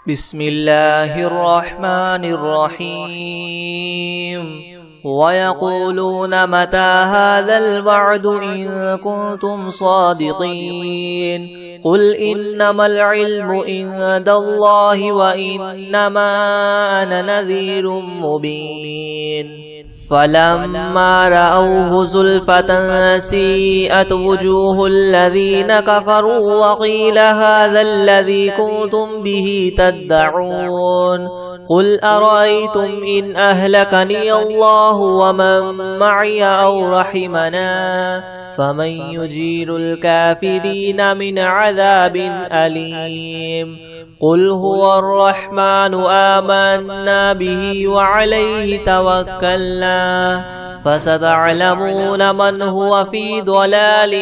بسم الله الرحمن الرحيم ويقولون متى هذا الوعد إن كنتم صادقين قل إنما العلم عند الله وإنما أنا نذير مبين فلما رأوه زلفة سيئت وجوه الذين كفروا وقيل هذا الذي كنتم به تدعون قل أرأيتم إن أهلكني الله ومن معي أو رحمنا فمن يجير الكافرين من عذاب أليم قل هو الرحمن آمنا به وعليه توكلنا فستعلمون من هو في ضلال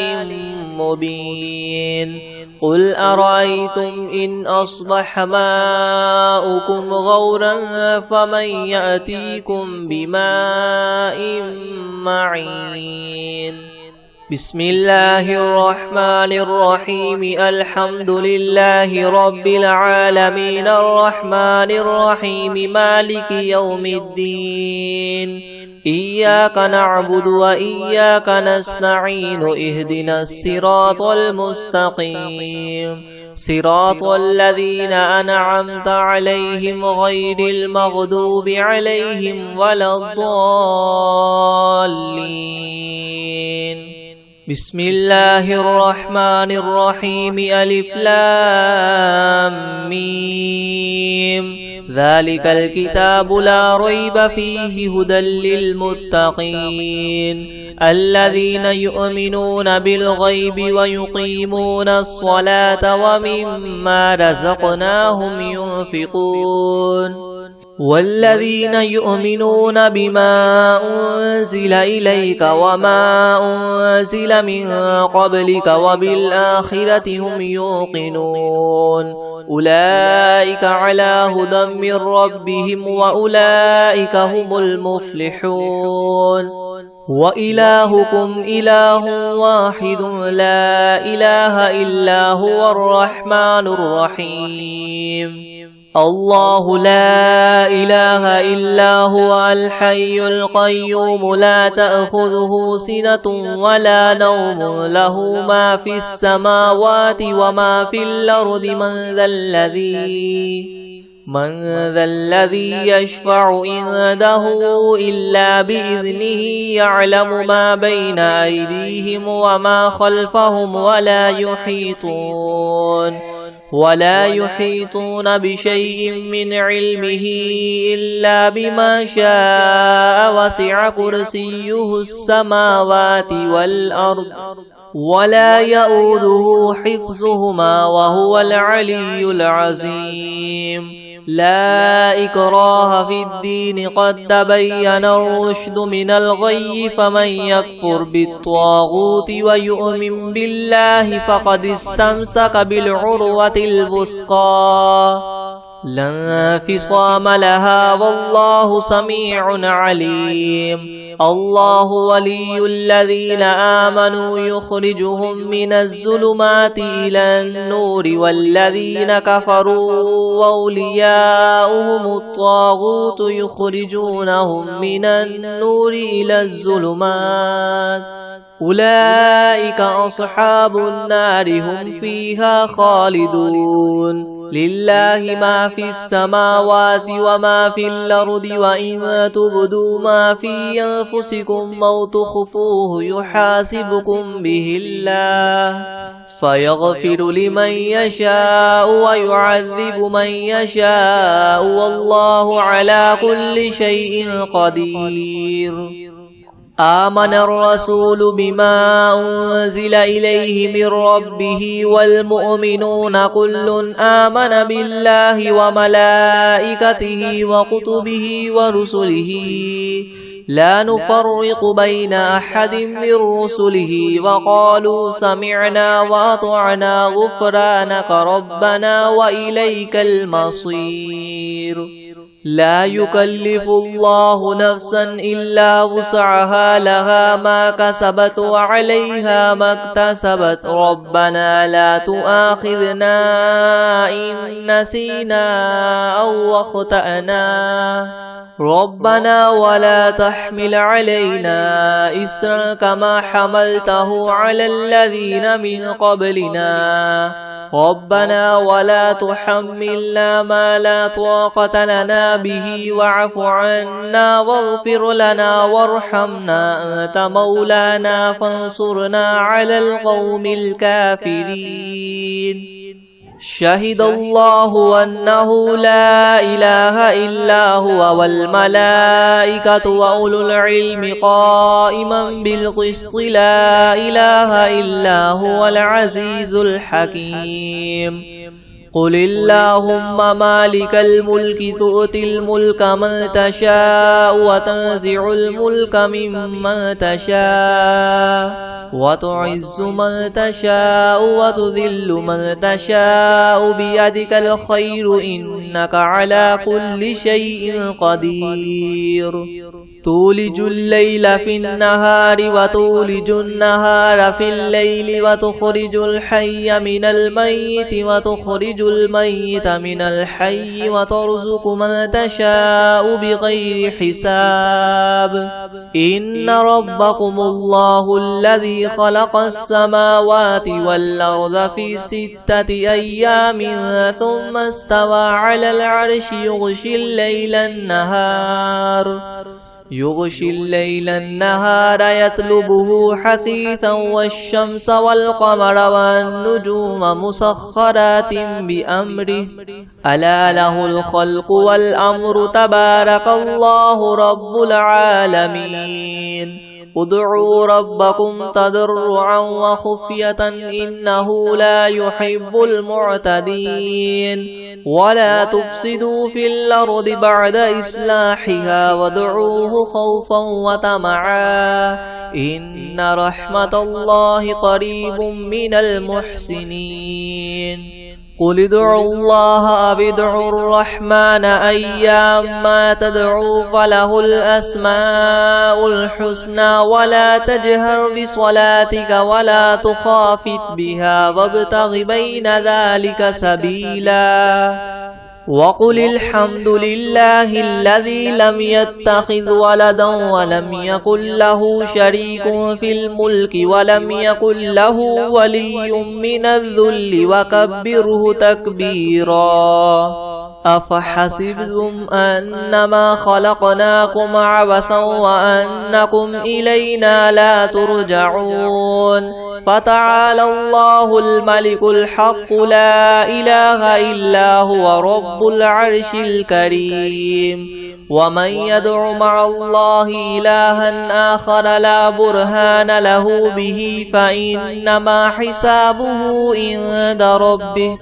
مبين قل أرأيتم إن أصبح ماؤكم غورا فمن يأتيكم بماء معين بسم الله الرحمن الرحيم الحمد لله رب العالمين الرحمن الرحيم مالك يوم الدين إياك نعبد وإياك نستعين اهدنا الصراط المستقيم صراط الذين أنعمت عليهم غير المغضوب عليهم ولا الضالين بسم الله الرحمن الرحيم ألف لام ميم ذلك الكتاب لا ريب فيه هدى للمتقين الذين يؤمنون بالغيب ويقيمون الصلاة ومما رزقناهم ينفقون والذين يؤمنون بما أنزل إليك وما أنزل من قبلك وبالآخرة هم يوقنون أولئك على هدى من ربهم وأولئك هم المفلحون وإلهكم إله واحد لا إله إلا هو الرحمن الرحيم الله لا إله إلا هو الحي القيوم لا تأخذه سنة ولا نوم له ما في السماوات وما في الأرض من ذا الذي يشفع عنده إلا بإذنه يعلم ما بين أيديهم وما خلفهم ولا يحيطون بشيء من علمه إلا بما شاء وسع كرسيه السماوات والأرض ولا يؤوده حفظهما وهو العلي العظيم لا إكراه في الدين قد تبين الرشد من الغي فمن يكفر بالطاغوت ويؤمن بالله فقد استمسك بالعروة الوثقى لا انفصام لها والله سميع عليم الله ولي الذين آمنوا يخرجهم من الظلمات إلى النور والذين كفروا أولياؤهم الطاغوت يخرجونهم من النور إلى الظلمات أولئك أصحاب النار هم فيها خالدون لله ما في السماوات وما في الأرض وإن تبدوا ما في أنفسكم أو تخفوه يحاسبكم به الله فيغفر لمن يشاء ويعذب من يشاء والله على كل شيء قدير آمن الرسول بما أنزل إليه من ربه والمؤمنون كل آمن بالله وملائكته وكتبه ورسله لا نفرق بين أحد من رسله وقالوا سمعنا وأطعنا غفرانك ربنا وإليك المصير لا يكلف الله نفسا إلا وسعها لها ما كسبت وعليها ما اكتسبت ربنا لا تؤاخذنا إن نسينا أو أخطأنا ربنا ولا تحمل علينا إسرا كما حملته على الذين من قبلنا ربنا ولا تحملنا ما لا طاقة لنا به واعف عنا واغفر لنا وارحمنا أنت مولانا فانصرنا على القوم الكافرين شهد الله أنه لا إله إلا هو والملائكة وأولو العلم قائما بالقسط لا إله إلا هو العزيز الحكيم قل اللهم مالك الملك تؤتي الملك من تشاء وتنزع الملك ممن تشاء وتعز من تشاء وتذل من تشاء بيدك الخير إنك على كل شيء قدير تولج الليل في النهار وتولج النهار في الليل وتخرج الحي من الميت وتخرج الميت من الحي وترزق من تشاء بغير حساب إن ربكم الله الذي خلق السماوات والأرض في 6 أيام ثم استوى على العرش يغشي الليل النهار يطلبه حثيثا والشمس والقمر والنجوم مسخرات بأمره ألا له الخلق والأمر تبارك الله رب العالمين ادعوا ربكم تضرعا وخفية إنه لا يحب المعتدين ولا تفسدوا في الأرض بعد إصلاحها وادعوه خوفا وطمعا إن رحمة الله قريب من المحسنين قل ادعوا الله أو ادعوا الرحمن أيما تدعوا فله الأسماء الحسنى ولا تجهر بصلاتك ولا تخافت بها وابتغ بين ذلك سبيلا وقل الحمد لله الذي لم يتخذ ولدا ولم يكن له شريك في الملك ولم يكن له ولي من الذل وكبره تكبيرا أفحسبتم أنما خلقناكم عبثا وأنكم إلينا لا ترجعون فتعالى الله الملك الحق لا إله إلا هو رب العرش الكريم ومن يدع مع الله إلها آخر لا برهان له به فإنما حسابه عند ربه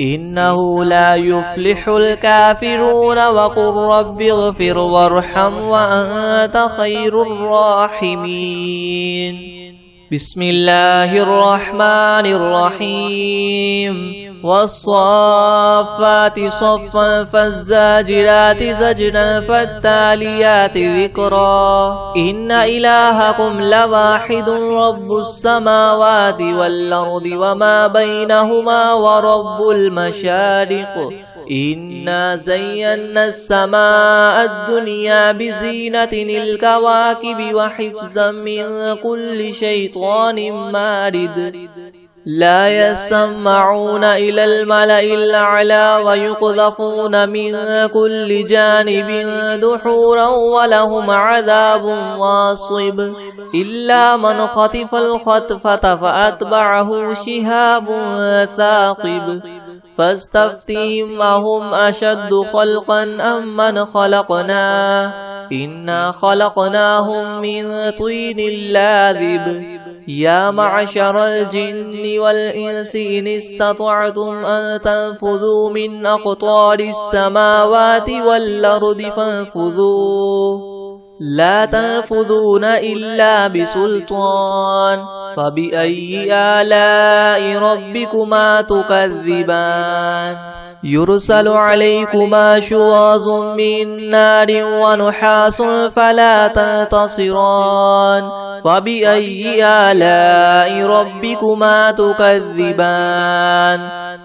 إنه لا يفلح الكافرون وقل رب اغفر وارحم وأنت خير الراحمين بسم الله الرحمن الرحيم والصافات صفا فالزاجرات زجرا فالتاليات ذكرا إن إلهكم لواحد رب السماوات والأرض وما بينهما ورب المشارق إنا زينا السماء الدنيا بزينة الكواكب وحفظا من كل شيطان مارد لا يسمعون إلى الملأ الأعلى ويقذفون من كل جانب دحورا ولهم عذاب واصب إلا من خطف الخطفة فأتبعه شهاب ثاقب فاستفتهم أهم أشد خلقا أم من خلقنا إنا خلقناهم من طين لاذب يا معشر الجن والإنس إن استطعتم أن تنفذوا من أقطار السماوات والأرض فانفذوا لا تنفذون إلا بسلطان فبأي آلاء ربكما تكذبان يرسل عليكما شواظ من نار ونحاس فلا تنتصران فبأي آلاء ربكما تكذبان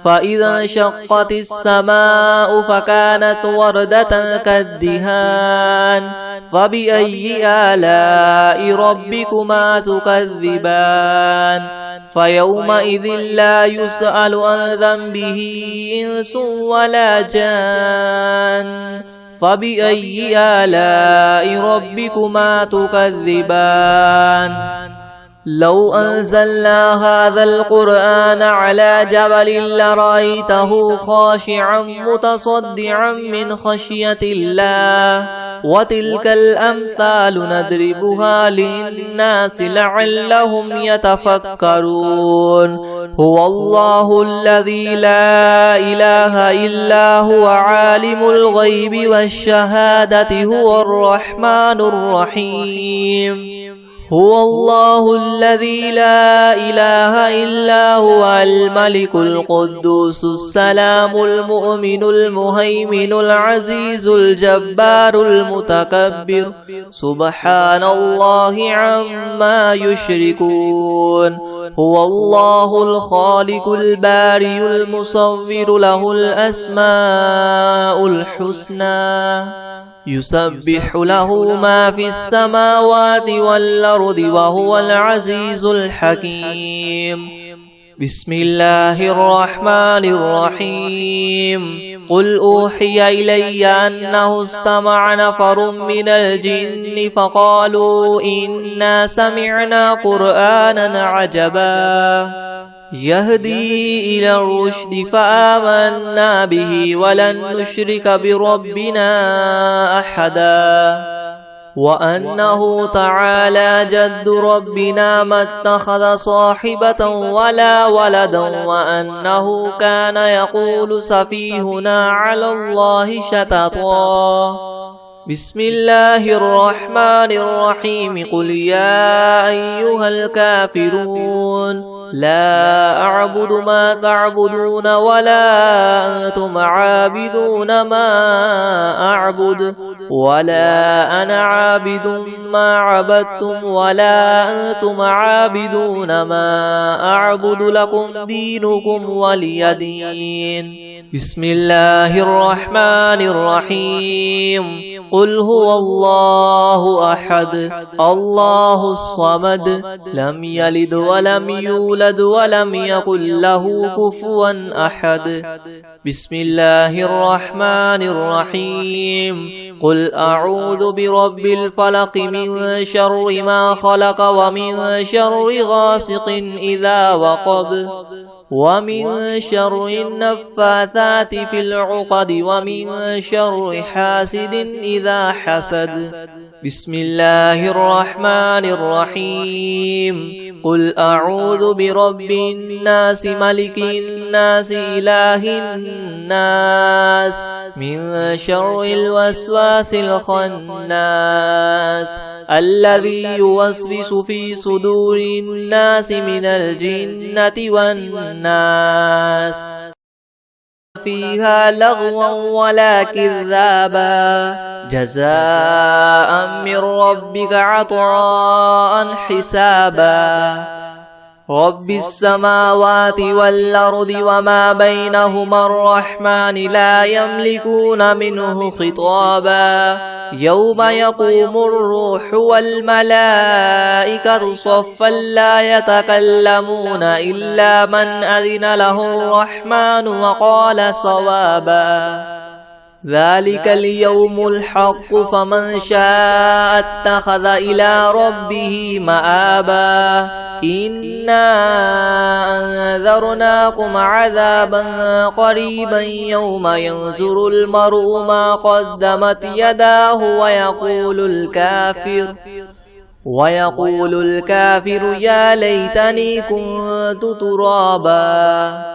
فإذا انشقت السماء فكانت وردة كالدهان فبأي آلاء ربكما تكذبان فيومئذ لا يسأل عن ذنبه إنس ولا جان فبأي آلاء ربكما تكذبان لو أنزلنا هذا القرآن على جبل لرأيته خاشعا متصدعا من خشية الله وتلك الأمثال نضربها للناس لعلهم يتفكرون هو الله الذي لا إله إلا هو عالم الغيب والشهادة هو الرحمن الرحيم هو الله الذي لا إله إلا هو الملك القدوس السلام المؤمن المهيمن العزيز الجبار المتكبر سبحان الله عما يشركون هو الله الخالق البارئ المصور له الأسماء الحسنى يسبح له ما في السماوات والأرض وهو العزيز الحكيم بسم الله الرحمن الرحيم قل أوحي إلي أنه استمع نفر من الجن فقالوا إنا سمعنا قرآنا عجبا يهدي إلى الرشد فآمنا به ولن نشرك بربنا أحدا وأنه تعالى جد ربنا ما اتخذ صاحبة ولا ولدا وأنه كان يقول سفيهنا على الله شططا بسم الله الرحمن الرحيم قل يا أيها الكافرون لا أعبد ما تعبدون ولا أنتم عابدون ما أعبد ولا أنا عابد ما عبدتم ولا أنتم عابدون ما أعبد لكم دينكم ولي دين بسم الله الرحمن الرحيم قل هو الله أحد الله الصمد لم يلد ولم يولد ولم يكن له كفوا أحد بسم الله الرحمن الرحيم قل أعوذ برب الفلق من شر ما خلق ومن شر غاسق إذا وقب ومن شر النفاثات في العقد ومن شر حاسد إذا حسد بسم الله الرحمن الرحيم قل أعوذ برب الناس ملك الناس إله الناس من شر الوسواس الخناس الذي يوسوس في صدور الناس من الجنة والناس فيها لغوا ولا كذابا جزاء من ربك عطاء حسابا رب السماوات والأرض وما بينهما الرحمن لا يملكون منه خطابا يوم يقوم الروح والملائكة صفا لا يتكلمون إلا من أذن له الرحمن وقال صوابا ذلك اليوم الحق فمن شاء اتخذ إلى ربه مآبا إنا أنذرناكم عذابا قريبا يوم ينظر المرء ما قدمت يداه ويقول الكافر يا ليتني كنت ترابا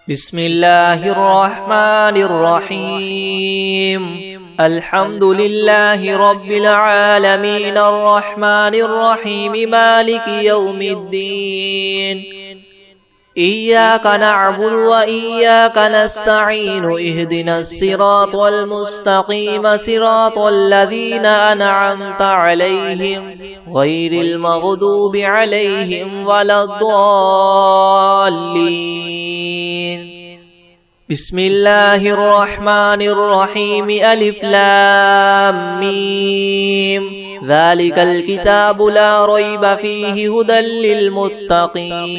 بسم الله الرحمن الرحيم الحمد لله رب العالمين الرحمن الرحيم مالك يوم الدين إياك نعبد وإياك نستعين اهدنا الصراط المستقيم صراط الذين أنعمت عليهم غير المغضوب عليهم ولا الضالين. بسم الله الرحمن الرحيم ألف لام ميم ذلك الكتاب لا ريب فيه هدى للمتقين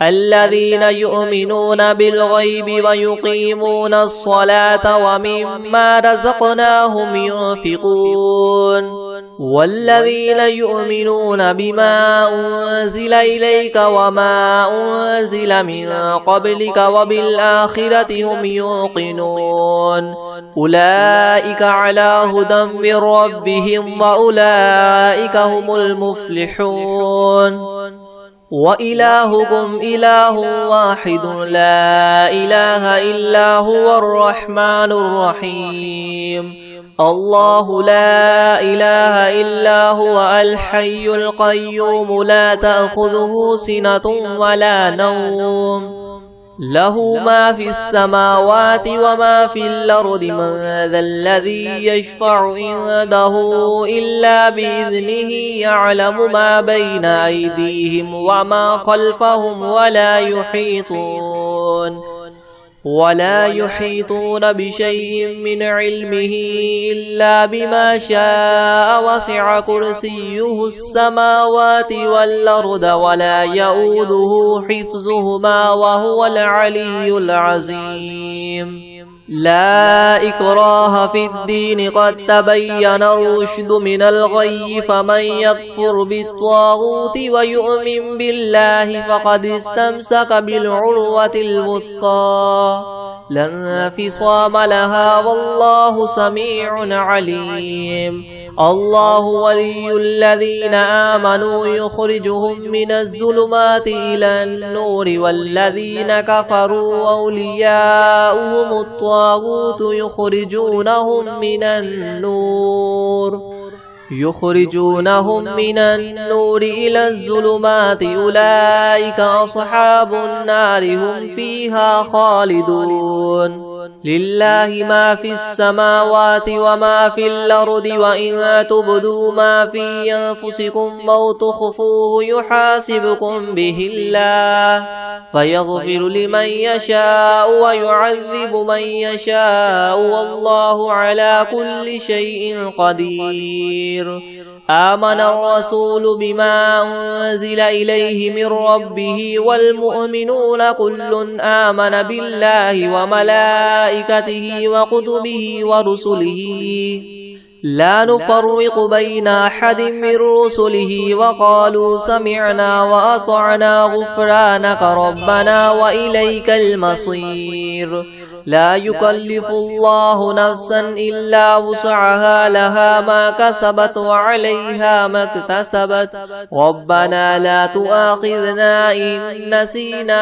الذين يؤمنون بالغيب ويقيمون الصلاة ومما رزقناهم ينفقون والذين يؤمنون بما أنزل إليك وما أنزل من قبلك وبالآخرة هم يوقنون أولئك على هدى من ربهم وأولئك هم المفلحون وإلهكم إله واحد لا إله إلا هو الرحمن الرحيم الله لا إله إلا هو الحي القيوم لا تأخذه سنة ولا نوم له ما في السماوات وما في الأرض من ذا الذي يشفع عنده إلا بإذنه يعلم ما بين أيديهم وما خلفهم ولا يحيطون بشيء من علمه إلا بما شاء وسع كرسيه السماوات والأرض ولا يؤوده حفظهما وهو العلي العظيم لا إكراه في الدين قد تبين الرشد من الغي فمن يكفر بالطاغوت ويؤمن بالله فقد استمسك بالعروة الوثقى لا انفصام لها والله سميع عليم الله ولي الذين آمنوا يخرجهم من الظلمات إلى النور والذين كفروا أولياؤهم الطاغوت يخرجونهم من النور إلى الظلمات أولئك أصحاب النار هم فيها خالدون لله ما في السماوات وما في الأرض وإن تبدوا ما في أنفسكم أو تخفوه يحاسبكم به الله فيغفر لمن يشاء ويعذب من يشاء والله على كل شيء قدير آمن الرسول بما أنزل إليه من ربه والمؤمنون كل آمن بالله وملائكته وكتبه ورسله لا نفرق بين أحد من رسله وقالوا سمعنا وأطعنا غفرانك ربنا وإليك المصير لا يكلف الله نفسا إلا وسعها لها ما كسبت وعليها ما اكتسبت ربنا لا تؤاخذنا إن نسينا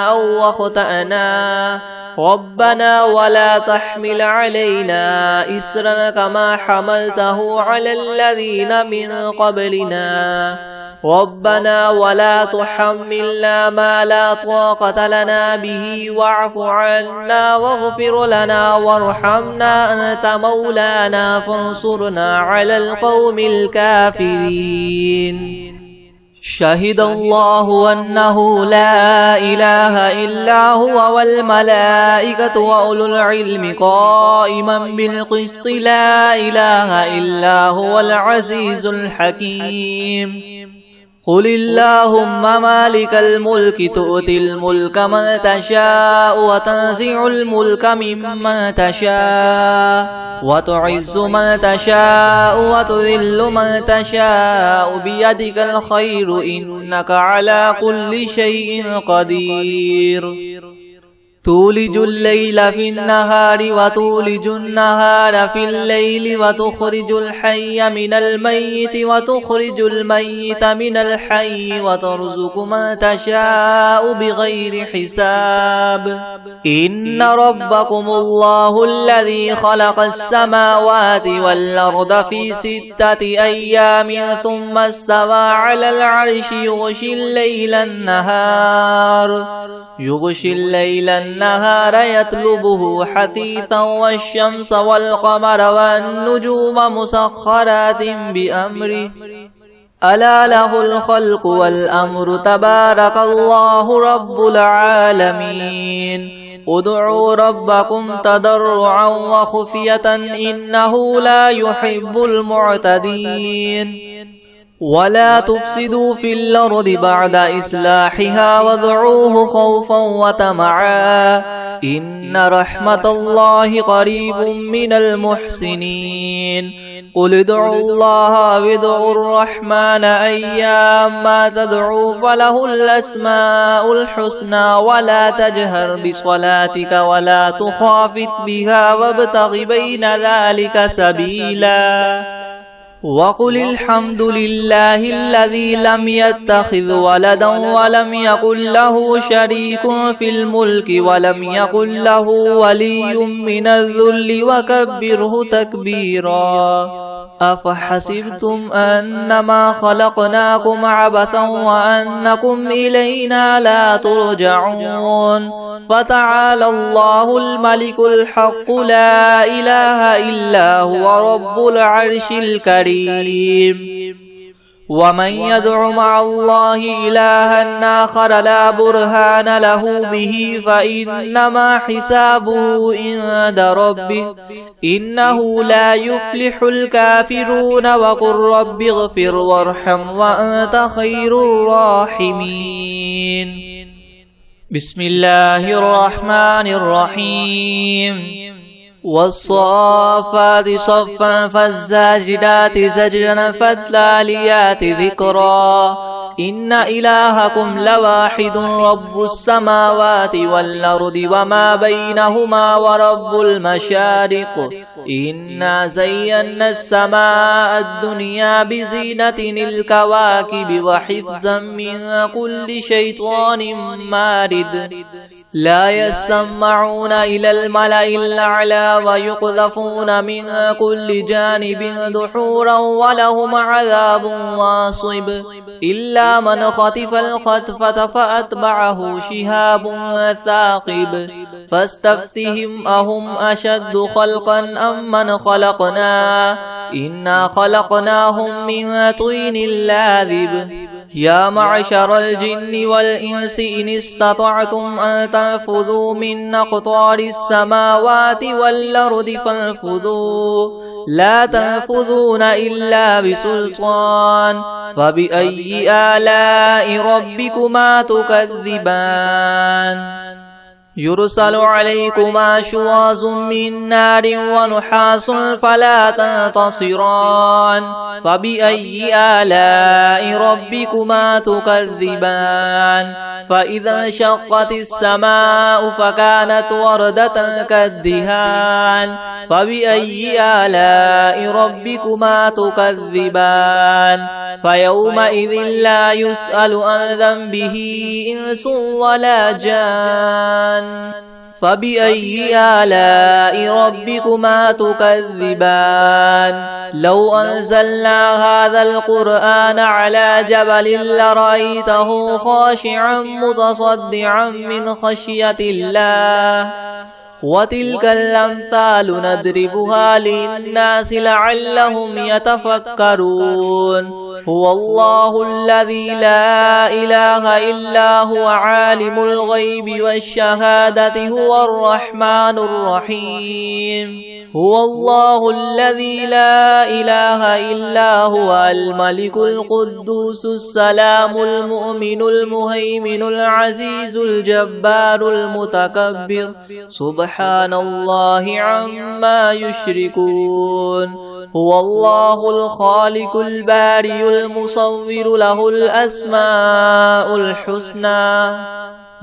أو أخطأنا ربنا ولا تحمل علينا إسرا كما حملته على الذين من قبلنا ربنا ولا تحملنا ما لا طاقة لنا به واعف عنا واغفر لنا وارحمنا أنت مولانا فانصرنا على القوم الكافرين شهد الله أنه لا إله إلا هو والملائكة وأولو العلم قائما بالقسط لا إله إلا هو العزيز الحكيم قل اللهم مالك الملك تؤتي الملك من تشاء وتنزع الملك ممن تشاء وتعز من تشاء وتذل من تشاء بيدك الخير إنك على كل شيء قدير تولج الليل في النهار وتولج النهار في الليل وتخرج الحي من الميت وتخرج الميت من الحي وترزق من تشاء بغير حساب إن ربكم الله الذي خلق السماوات والأرض في 6 أيام ثم استوى على العرش يغشي الليل النهار يطلبه حثيثا والشمس والقمر والنجوم مسخرات بأمره ألا له الخلق والأمر تبارك الله رب العالمين ادعوا ربكم تضرعا وخفية إنه لا يحب المعتدين ولا تفسدوا في الأرض بعد إصلاحها وادعوه خوفا وطمعا إن رحمة الله قريب من المحسنين قل ادعوا الله وادعوا الرحمن أيما تدعوا فله الأسماء الحسنى ولا تجهر بصلاتك ولا تخافت بها وابتغ بين ذلك سبيلا وقل الحمد لله الذي لم يتخذ ولدا ولم يكن له شريك في الملك ولم يكن له ولي من الذل وكبره تكبيرا أفحسبتم أنما خلقناكم عبثا وأنكم إلينا لا ترجعون فتعالى الله الملك الحق لا إله إلا هو رب العرش الكريم ومن يدع مع الله إلها آخر لا برهان له به فإنما حسابه عند ربه إنه لا يفلح الكافرون وقل رب اغفر وارحم وأنت خير الراحمين بسم الله الرحمن الرحيم والصافات صفا فالزاجدات زجرا فالتاليات ذكرا إن إلهكم لواحد رب السماوات والأرض وما بينهما ورب المشارق إنا زينا السماء الدنيا بزينة الكواكب وحفظا من كل شيطان مارد لا يسمعون إلى الملأ الأعلى ويقذفون من كل جانب دحورا ولهم عذاب واصب إلا من خطف الخطفة فأتبعه شهاب ثاقب فاستفتهم أهم أشد خلقا أم من خلقنا إنا خلقناهم من طين لاذب يا معشر الجن والإنس إن استطعتم أن تنفذوا من أقطار السماوات والأرض فانفذوا لا تنفذون إلا بسلطان فبأي آلاء ربكما تكذبان يرسل عليكما شواظ من نار ونحاس فلا تنتصران فبأي آلاء ربكما تكذبان فإذا انشقت السماء فكانت وردة كالدهان فبأي آلاء ربكما تكذبان فيومئذ لا يسأل عن ذنبه إنس ولا جان فبأي آلاء ربكما تكذبان لو أنزلنا هذا القرآن على جبل لرأيته خاشعا متصدعا من خشية الله وتلك الأمثال نضربها للناس لعلهم يتفكرون هو الله الذي لا إله إلا هو عالم الغيب والشهادة هو الرحمن الرحيم هو الله الذي لا إله إلا هو الملك القدوس السلام المؤمن المهيمن العزيز الجبار المتكبر سبحان الله عما يشركون هو الله الخالق البارئ المصور له الأسماء الحسنى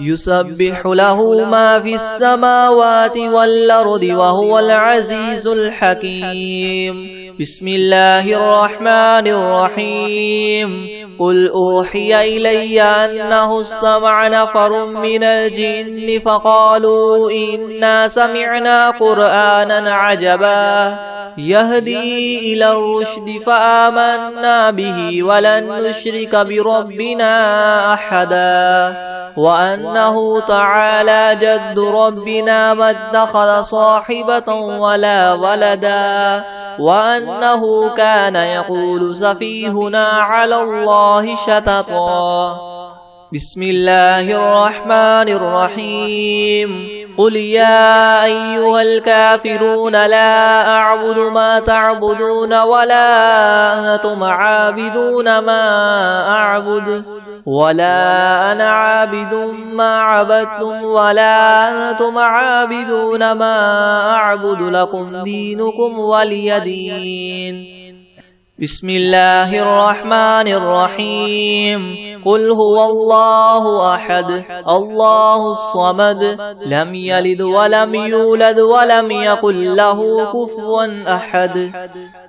يسبح له ما في السماوات والأرض وهو العزيز الحكيم. بسم الله الرحمن الرحيم. قل أوحي إلي أنه استمع نفر من الجن فقالوا إنا سمعنا قرآنا عجبا يهدي إلى الرشد فآمنا به ولن نشرك بربنا أحدا وأنه تعالى جد ربنا ما اتخذ صاحبة ولا ولدا وأنه كان يقول سفيهنا على الله شططا. بسم الله الرحمن الرحيم. قل يا أيها الكافرون لا أعبد ما تعبدون ولا أنتم عابدون ما أعبد ولا أنا عابد ما عبدتم ولا أنتم عابدون ما أعبد لكم دينكم ولي دين. بسم الله الرحمن الرحيم. قل هو الله أحد الله الصمد لم يلد ولم يولد ولم يكن له كفوا أحد.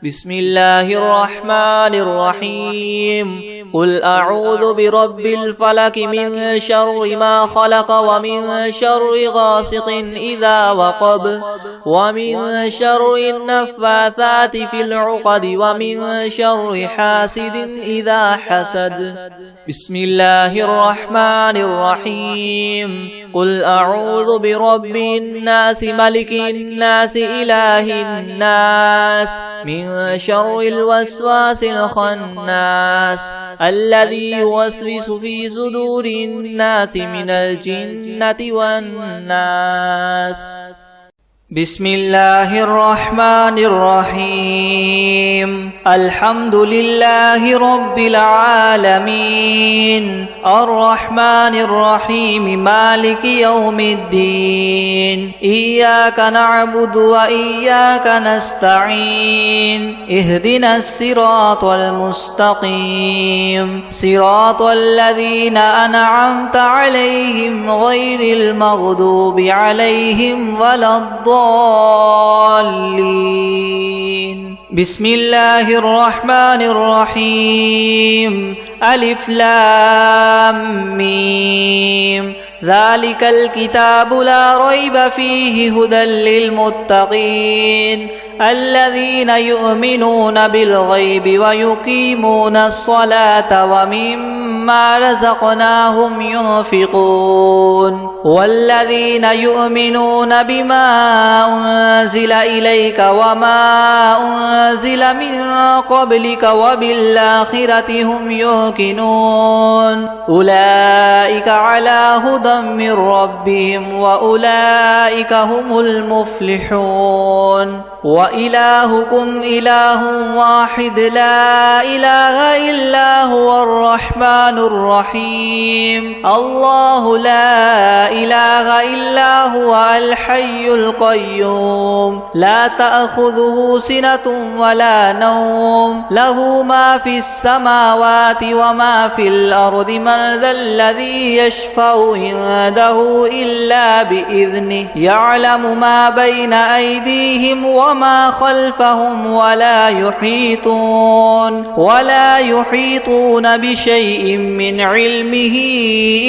بسم الله الرحمن الرحيم. قل أعوذ برب الفلك من شر ما خلق ومن شر غاسق إذا وقب ومن شر النفاثات في العقد ومن شر حاسد إذا حسد. بسم الله الرحمن الرحيم. قل أعوذ برب الناس ملك الناس إله الناس من شر الوسواس الخناس الذي يوسوس في صدور الناس من الجنة والناس. بسم الله الرحمن الرحيم. الحمد لله رب العالمين الرحمن الرحيم مالك يوم الدين إياك نعبد وإياك نستعين اهدنا الصراط المستقيم صراط الذين أنعمت عليهم غير المغضوب عليهم ولا الضالين. بسم الله الرحمن الرحيم. ألف لام ميم ذلك الكتاب لا ريب فيه هدى للمتقين الذين يؤمنون بالغيب ويقيمون الصلاة ومما رزقناهم ينفقون والذين يؤمنون بما أنزل إليك وما أنزل من قبلك وبالآخرة هم يوقنون أولئك على هدى من ربهم وأولئك هم المفلحون. وإلهكم إله واحد لا إله إلا هو الرحمن الرحيم الله لا إله إلا هو الحي القيوم لا تأخذه سنة ولا نوم له ما في السماوات وما في الأرض من ذا الذي يشفع عنده إلا بإذنه يعلم ما بين أيديهم وما خلفهم ولا يحيطون بشيء من علمه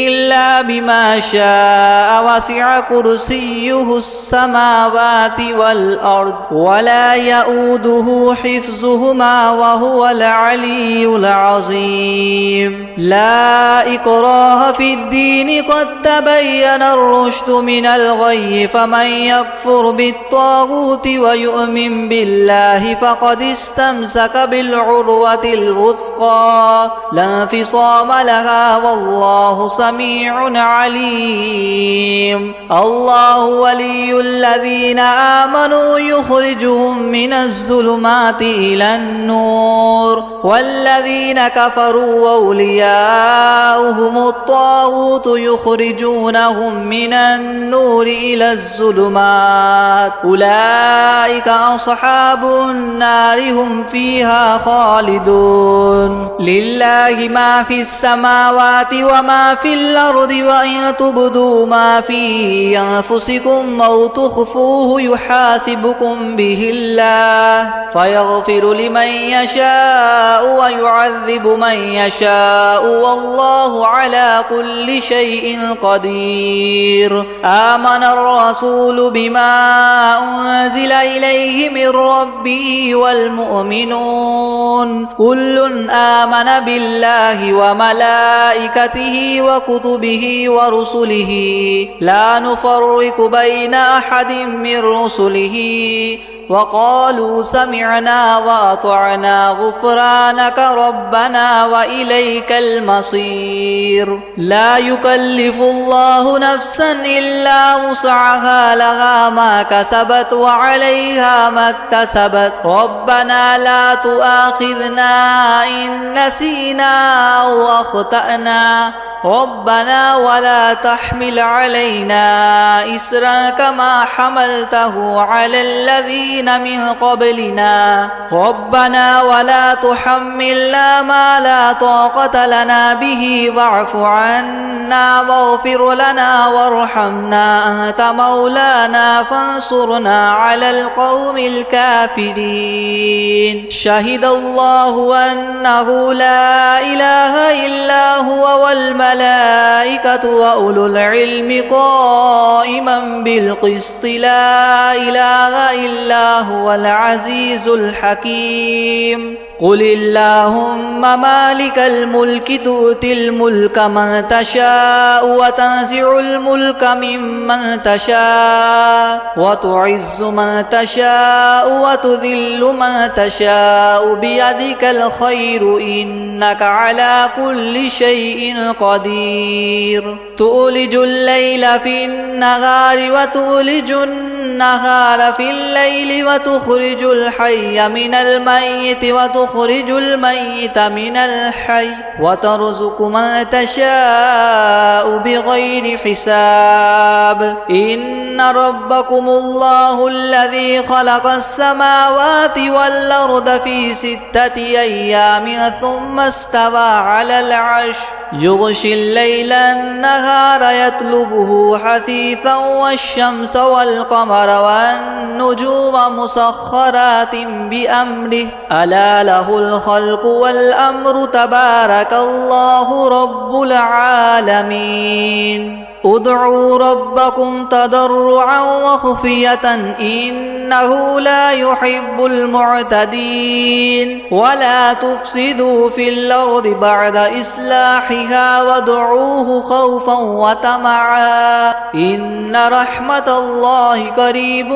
إلا بما شاء وسع كرسيه السماوات والأرض ولا يؤوده حفظهما وهو العلي العظيم. لا إكراه في الدين قد تبين الرشد من الغي فمن يكفر بالطاغوت ويؤمن بالله فقد استمسك بالعروة الوثقى لا انفصام لها والله سميع عليم. الله ولي الذين آمنوا يخرجهم من الظلمات إلى النور والذين كفروا أولياؤهم الطاغوت يخرجونهم من النور إلى الظلمات أولئك أصحاب النار هم فيها خالدون لله ما في السماوات وما في الأرض وإن تبدوا ما في أنفسكم أو تخفوه يحاسبكم به الله فيغفر لمن يشاء ويعذب من يشاء والله على كل شيء قدير آمن الرسول بما أنزل إليه من ربه والمؤمنون كل آمن بالله وملائكته وكتبه ورسله لا نفرق بين أحد من رسله وقالوا سمعنا وأطعنا غفرانك ربنا وإليك المصير لا يكلف الله نفسا إلا وسعها لها ما كسبت وعليها ما اكتسبت ربنا لا تؤاخذنا إن نسينا أو أخطأنا ربنا ولا تحمل علينا إسرا كما حملته على الذين من قبلنا ربنا ولا تحملنا ما لا طاقة لنا به واعف عنا واغفر لنا وارحمنا أنت مولانا فانصرنا على القوم الكافرين شهد الله أنه لا إله إلا هو والملائكة وأولو العلم قائما بالقسط لا إله إلا هو العزيز الحكيم قل اللهم مالك الملك تؤتي الملك من تشاء وتنزع الملك ممن تشاء وتعز من تشاء وتذل من تشاء بيدك الخير إنك على كل شيء قدير تولج الليل في النهار وتولج النهار في الليل وتخرج الحي من الميت وتخرج الميت من الحي وترزق من تشاء بغير حساب إن ربكم الله الذي خلق السماوات والأرض في 6 أيام ثم استوى على العرش يغشي الليل النهار يطلبه حثيثا والشمس والقمر والنجوم مسخرات بأمره ألا له الخلق والأمر تبارك الله رب العالمين ادعوا ربكم تضرعا وخفية إنه لا يحب المعتدين ولا تفسدوا في الأرض بعد إصلاحها وادعوه خوفا وطمعا إن رحمة الله قريب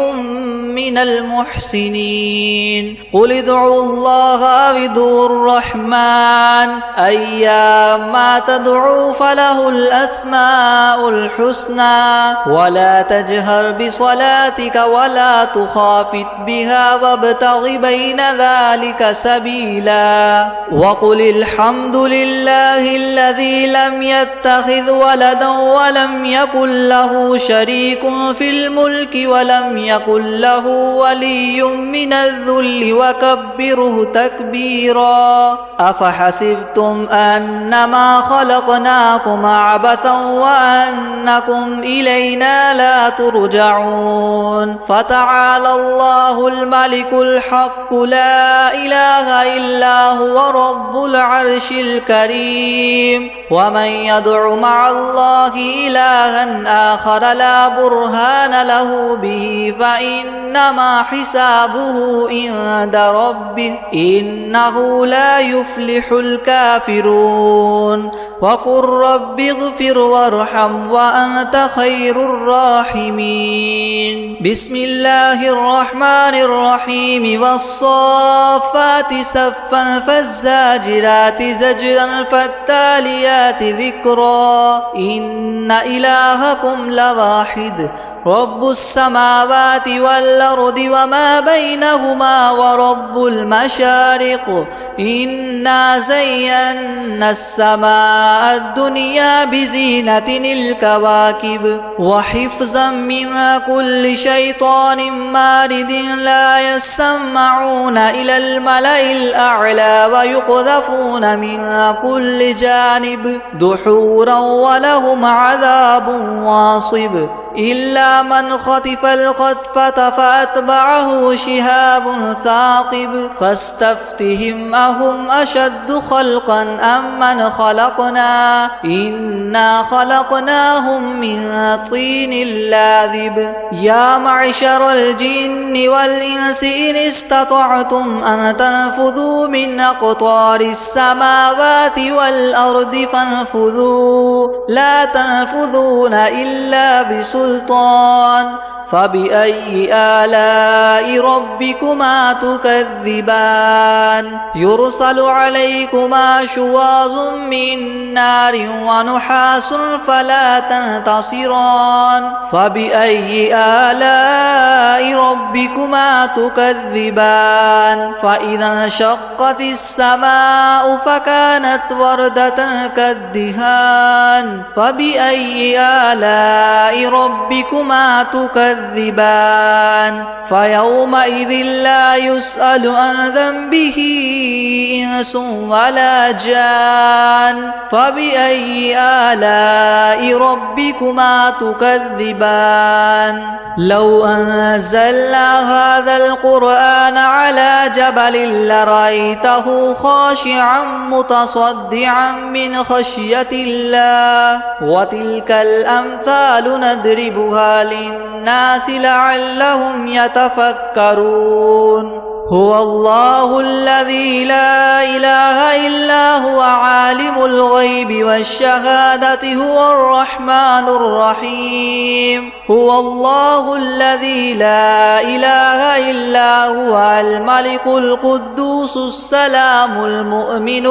من المحسنين قل ادعوا الله أو ادعوا الرحمن أيما تدعوا فله الأسماء الحسنى ولا تجهر بصلاتك ولا تخافت بها وابتغ بين ذلك سبيلا وقل الحمد لله الذي لم يتخذ ولدا ولم يكن له شريك في الملك ولم يكن له ولي من الذل وكبره تكبيرا أفحسبتم أنما خلقناكم عبثا وأنكم إلينا لا ترجعون فتعالى الله الملك الحق لا إله إلا هو رب العرش الكريم ومن يدع مع الله إلها آخر لا برهان له به فإنما حسابه عند ربه إنه لا يفلح الكافرون وقل رب اغفر وارحم وأنت خير الراحمين بسم الله الرحمن الرحيم والصافات صفا فالزاجرات زجرا فالتاليات ذكرا إن إلهكم لواحد رب السماوات والأرض وما بينهما ورب المشارق إنا زينا السماء الدنيا بزينة الكواكب وحفظا من كل شيطان مارد لا يسمعون إلى الملأ الأعلى ويقذفون من كل جانب دحورا ولهم عذاب واصب إلا من خطف الخطفة فأتبعه شهاب ثاقب فاستفتهم أهم أشد خلقا أم من خلقنا إنا خلقناهم من طين لاذب يا معشر الجن والإنس إن استطعتم أن تنفذوا من أقطار السماوات والأرض فانفذوا لا تنفذون إلا بسلطان فبأي آلاء ربكما تكذبان يرسل عليكما شواظ من نار ونحاس فلا تنتصران فبأي آلاء ربكما تكذبان فإذا انشقت السماء فكانت وردة كالدهان فبأي آلاء ربكما تكذبان فيومئذ لا يسأل عن ذنبه إنس ولا جان فبأي آلاء ربكما تكذبان لو أنزلنا هذا القرآن على جبل لرأيته خاشعا متصدعا من خشية الله وتلك الأمثال نضربها للناس لعلهم يتفكرون هو الله الذي لا إله إلا هو عالم الغيب والشهادة هو الرحمن الرحيم هو الله الذي لا إله إلا هو الملك القدوس السلام المؤمن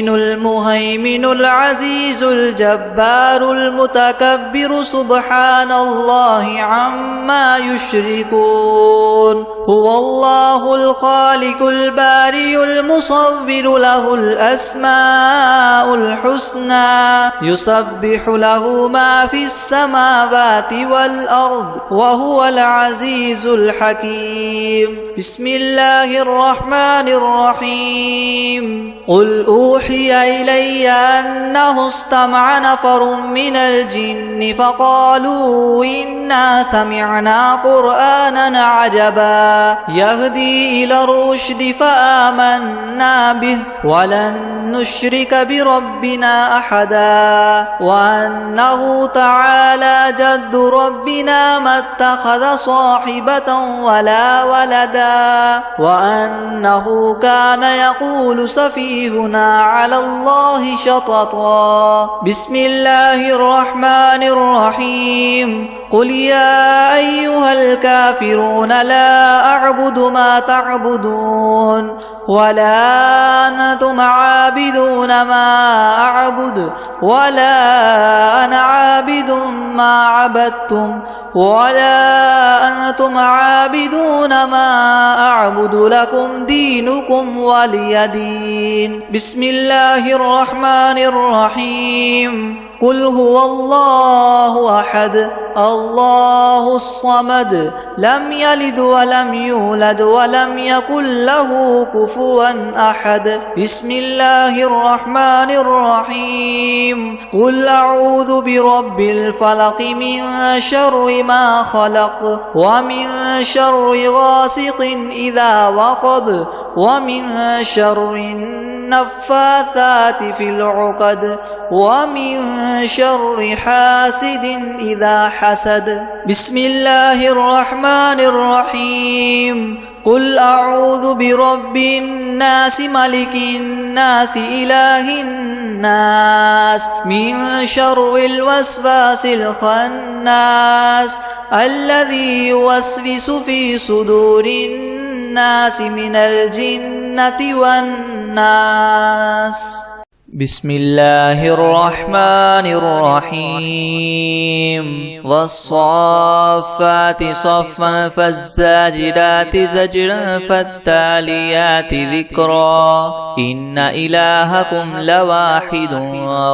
المهيمن العزيز الجبار المتكبر سبحان الله عما يشركون هو الله الخالق البارئ المصور له الأسماء الحسنى يسبح له ما في السماوات والأرض وهو العزيز الحكيم بسم الله الرحمن الرحيم قل أوحي إلي أنه استمع نفر من الجن فقالوا إنا سمعنا قرآنا عجبا يهدي إلى الرشد فآمنا به ولن نشرك بربنا أحدا وأنه تعالى جد ربنا ما اتخذ صاحبة ولا ولدا وأنه كان يقول سفيهنا على الله شططا بسم الله الرحمن الرحيم قل يا أيها الكافرون لا أعبد ما تعبدون ولا أنتم عابدون ما أعبد ولا أنا عابد ما عبدتم ولا أنتم عابدون ما أعبد لكم دينكم ولي دين بسم الله الرحمن الرحيم قل هو الله أحد الله الصمد لم يلد ولم يولد ولم يكن له كفوا أحد بسم الله الرحمن الرحيم قل أعوذ برب الفلق من شر ما خلق ومن شر غاسق إذا وقب ومن شر النفاثات في العقد ومن شر حاسد إذا حسد بسم الله الرحمن الرحيم قل أعوذ برب الناس ملك الناس إله الناس من شر الوسواس الخناس الذي يوسوس في صدور الناس من الجنة والناس بسم الله الرحمن الرحيم والصافات صفا فالزاجرات زجرا فالتاليات ذكرا إن إلهكم لواحد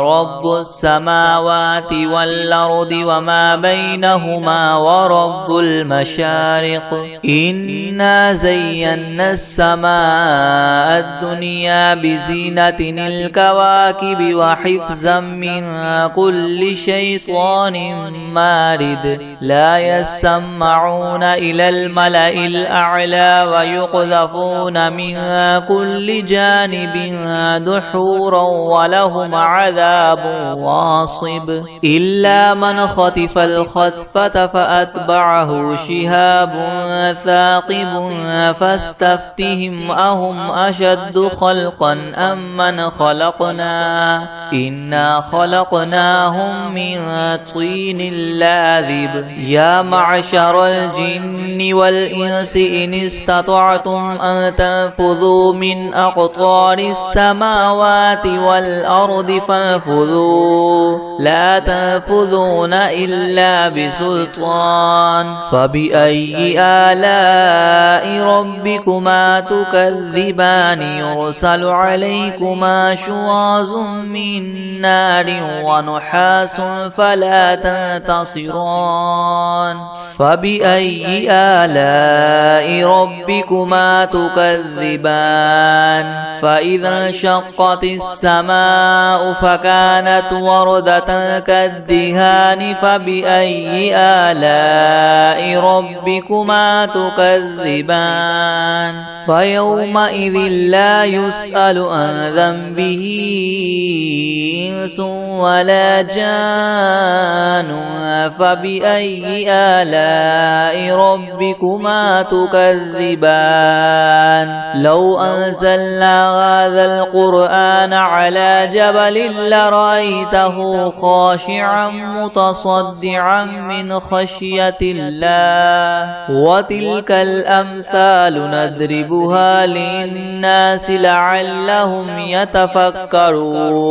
رب السماوات والأرض وما بينهما ورب المشارق إنا زينا السماء الدنيا بزينة الكواكب وحفظا من كل شيطان مارد لا يسمعون إلى الملأ الأعلى ويقذفون من كل جانب دحورا ولهم عذاب واصب إلا من خطف الخطفة فأتبعه شهاب ثاقب فاستفتهم أهم أشد خلقا أم من خلقنا إنا خلقناهم من طين لاذب يا معشر الجن والإنس إن استطعتم أن تنفذوا من أقطار السماوات والأرض فانفذوا لا تنفذون إلا بسلطان فبأي آلاء ربكما تكذبان يرسل عليكما شواظ من نار ونحاس فلا تنتصران فبأي آلاء ربكما تكذبان فإذا انشقت السماء فكانت وردة كالدهان فبأي آلاء ربكما تكذبان فيومئذ لا يسأل عن ذنبه إنس ولا جان فبأي آلاء ربكما تكذبان لو أنزلنا هذا القرآن على جبل لرأيته خاشعا متصدعا من خشية الله وتلك الأمثال نضربها للناس لعلهم يتفكرون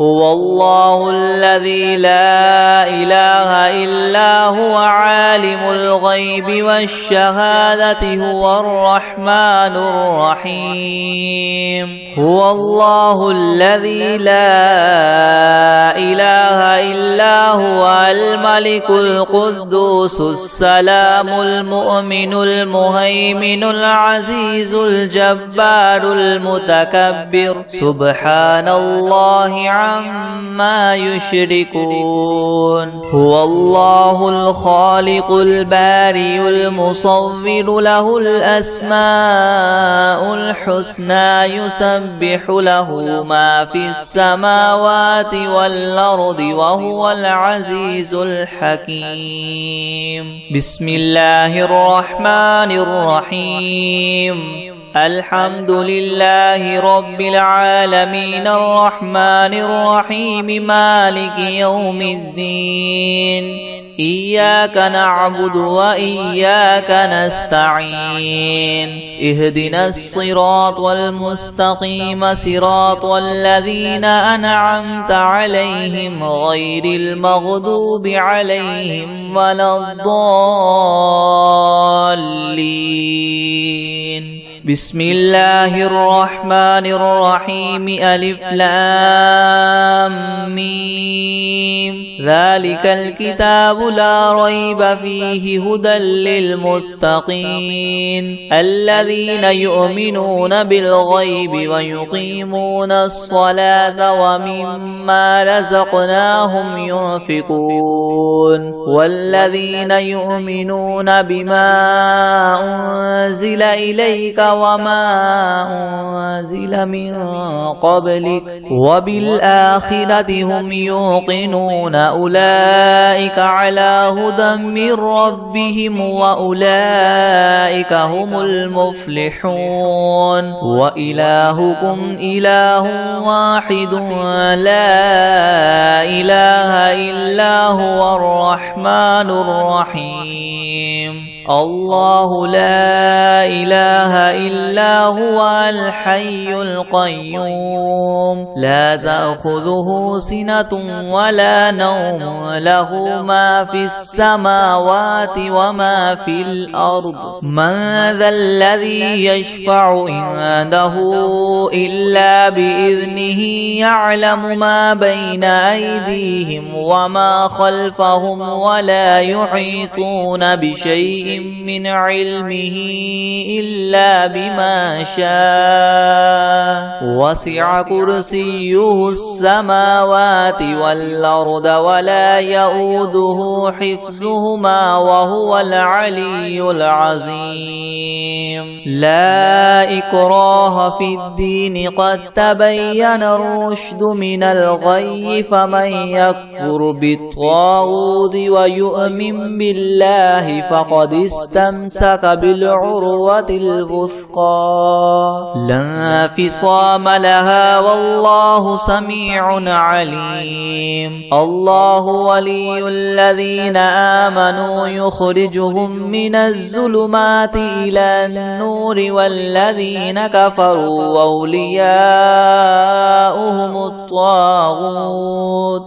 هو الله الذي لا إله إلا هو عالم الغيب والشهادة هو الرحمن الرحيم هو الله الذي لا إله إلا هو الملك القدوس السلام المؤمن المهيمن العزيز الجبار المتكبر سبحان الله عما يشركون هو الله الخالق البارئ المصور له الأسماء الحسنى يسبح له ما في السماوات والأرض وهو العزيز الحكيم بسم الله الرحمن الرحيم الحمد لله رب العالمين الرحمن الرحيم مالك يوم الدين إياك نعبد وإياك نستعين اهدنا الصراط المستقيم صراط الذين أنعمت عليهم غير المغضوب عليهم ولا الضالين بسم الله الرحمن الرحيم ألف لام ميم ذلك الكتاب لا ريب فيه هدى للمتقين الذين يؤمنون بالغيب ويقيمون الصلاة ومما رزقناهم ينفقون والذين يؤمنون بما أنزل إليك وما أنزل من قبلك وبالآخرة هم يوقنون أولئك على هدى من ربهم وأولئك هم المفلحون وإلهكم إله واحد لا إله إلا هو الرحمن الرحيم الله لا إله إلا هو الحي القيوم لا تأخذه سنة ولا نوم له ما في السماوات وما في الأرض من ذا الذي يشفع عنده إلا بإذنه يعلم ما بين أيديهم وما خلفهم ولا يحيطون بشيء من علمه إلا بما شاء وسع كرسيه السماوات والأرض ولا يؤوده حفظهما وهو العلي العظيم لا إكراه في الدين قد تبين الرشد من الغي فمن يكفر بالطاغوت ويؤمن بالله فقد استمسك بالعروة الوثقى لا انفصام لها والله سميع عليم الله ولي الذين آمنوا يخرجهم من الظلمات إلى النور والذين كفروا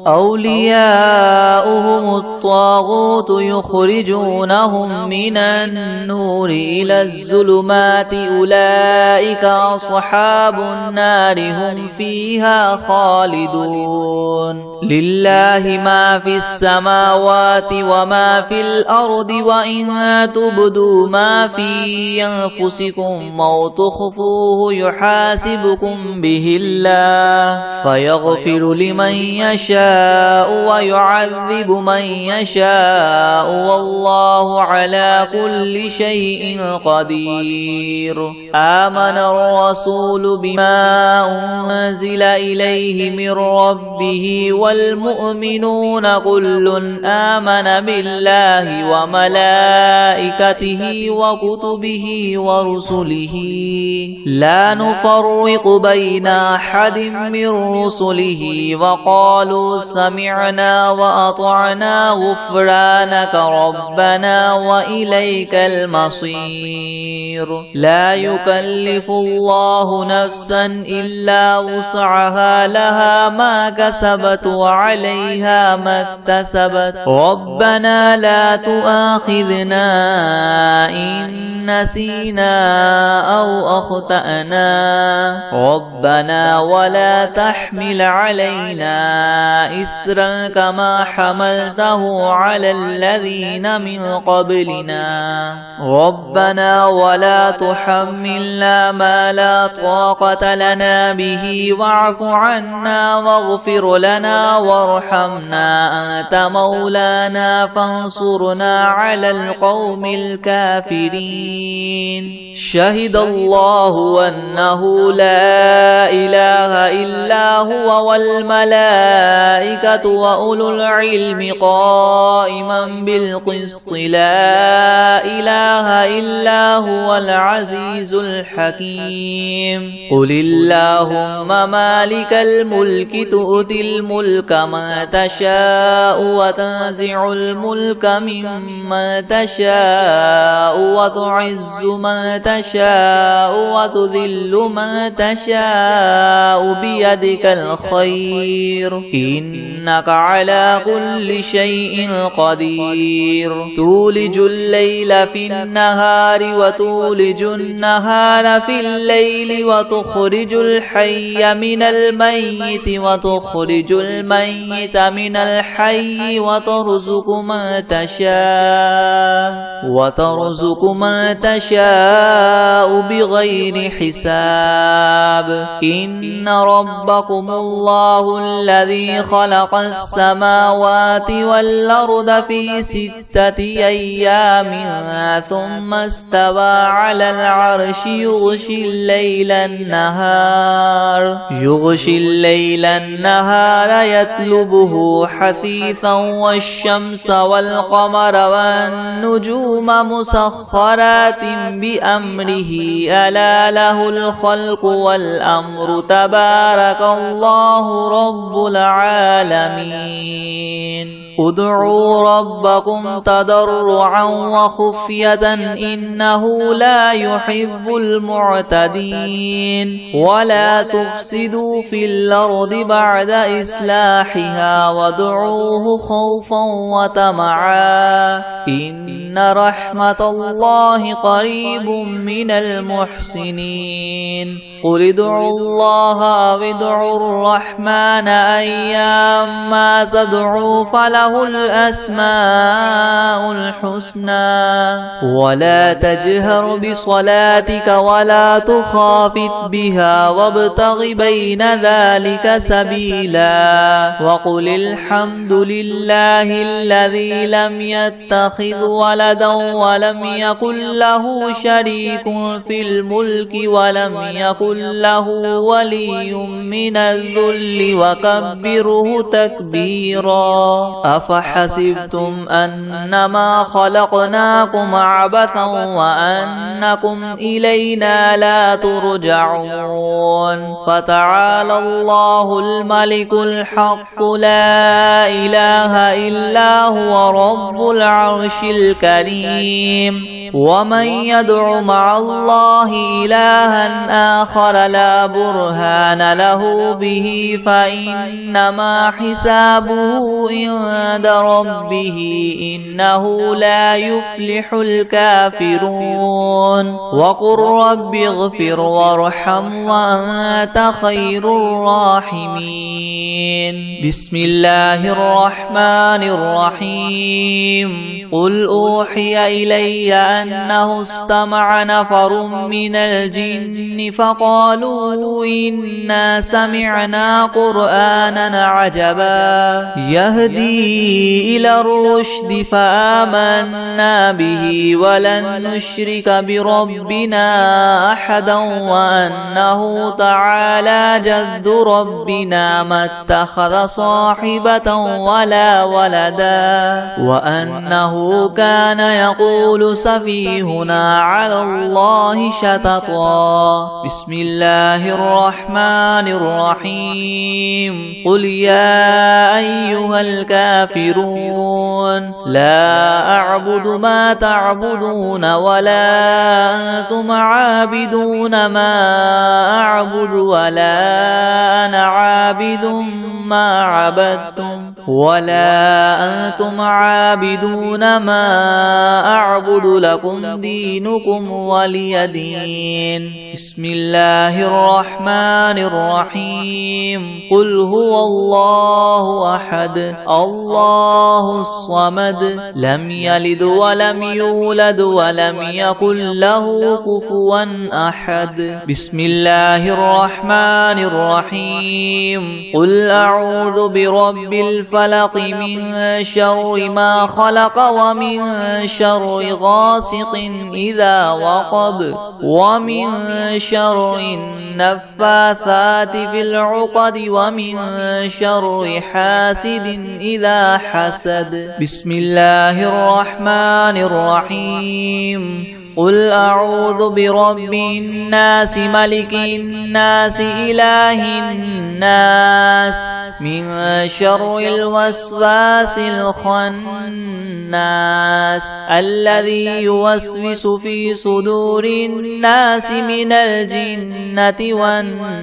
أولياؤهم الطاغوت يخرجونهم من النور إلى الظلمات أولئك أصحاب النار هم فيها خالدون لله ما في السماوات وما في الأرض وإن تبدوا ما في أنفسكم أو تخفوه يحاسبكم به الله فيغفر لمن يشاء ويعذب من يشاء والله على كل شيء قدير آمن الرسول بما أنزل إليه من ربه والمؤمنون كل آمن بالله وملائكته وكتبه ورسله لا نفرق بين أحد من رسله وقالوا سمعنا وأطعنا غفرانك ربنا وإليك المصير لا يكلف الله نفسا إلا وسعها لها ما كسبت وعليها ما اكتسبت ربنا لا تؤاخذنا إن نسينا أو أخطأنا ربنا ولا تحمل علينا إسرا كما حملته على الذين من قبلنا ربنا ولا تحملنا ما لا طاقة لنا به واعف عنا واغفر لنا وارحمنا أنت مولانا فانصرنا على القوم الكافرين شهد الله أنه لا إله إلا هو والملائكة وأولو العلم قائما بالقسط لا إله إلا هو العزيز الحكيم قل اللهم مالك الملك تؤتي الملك ما تشاء وتنزع الملك ممن تشاء وتعز من تشاء وتذل من تشاء بيدك الخير إنك على كل شيء قدير تولج الليل في النهار وتولج النهار في الليل وتخرج الحي من الميت وتخرج الميت من الحي وترزق من تشاء بغير حساب إن ربكم الله الذي خلق السماوات والأرض في 6 أيام ثم استوى على العرش يغشي الليل النهار يطلبه حثيثا والشمس والقمر والنجوم مسخرات بأمره ألا له الخلق والأمر تبارك الله رب العالمين ادعوا ربكم تضرعا وخفية إنه لا يحب المعتدين ولا تفسدوا في الأرض بعد إصلاحها وادعوه خوفا وطمعا إن رحمة الله قريب من المحسنين قل ادعوا الله أو ادعوا الرحمن أيما تدعوا فله الأسماء الحسنى ولا تجهر بصلاتك ولا تخافت بها وابتغ بين ذلك سبيلا وقل الحمد لله الذي لم يتخذ ولدا ولم يكن له شريك في الملك ولم يكن له ولي من الذل وكبره تكبيرا أفحسبتم أنما خلقناكم عبثا وأنكم إلينا لا ترجعون فتعالى الله الملك الحق لا إله إلا هو رب العرش الكريم ومن يدع مع الله إلها آخر لا برهان له به فإنما حسابه عند ربه إنه لا يفلح الكافرون وقل رب اغفر وارحم وأنت خير الراحمين بسم الله الرحمن الرحيم قل أوحي إلي أنه استمع نفر من الجن فقالوا إنا سمعنا قرآنا عجبا يهدي إلى الرشد فآمنا به ولن نشرك بربنا أحدا وأنه تعالى جد ربنا ما اتخذ صاحبة ولا ولدا وأنه كان يقول سفيهنا على الله شططا بسم الله الرحمن الرحيم قل يا أيها الكافرون لا أعبد ما تعبدون ولا أنتم عابدون ما أعبد ولا أنا عابد ما عبدتم ولا أنتم عابدون ما أعبد لكم دينكم ولي دين بسم الله الرحمن الرحيم قل هو الله أحد الله الصمد لم يلد ولم يولد ولم يكن له كفوا أحد بسم الله الرحمن الرحيم قل أعوذ برب الفلق من شر ما خلق ومن شر غاسق إذا وقب ومن شر النفاثات في العقد ومن شر حاسد إذا حسد بسم الله الرحمن الرحيم قل أعوذ برب الناس ملك الناس إله الناس من شر الوسواس الخناس الذي يوسوس في صدور الناس من الجنة والناس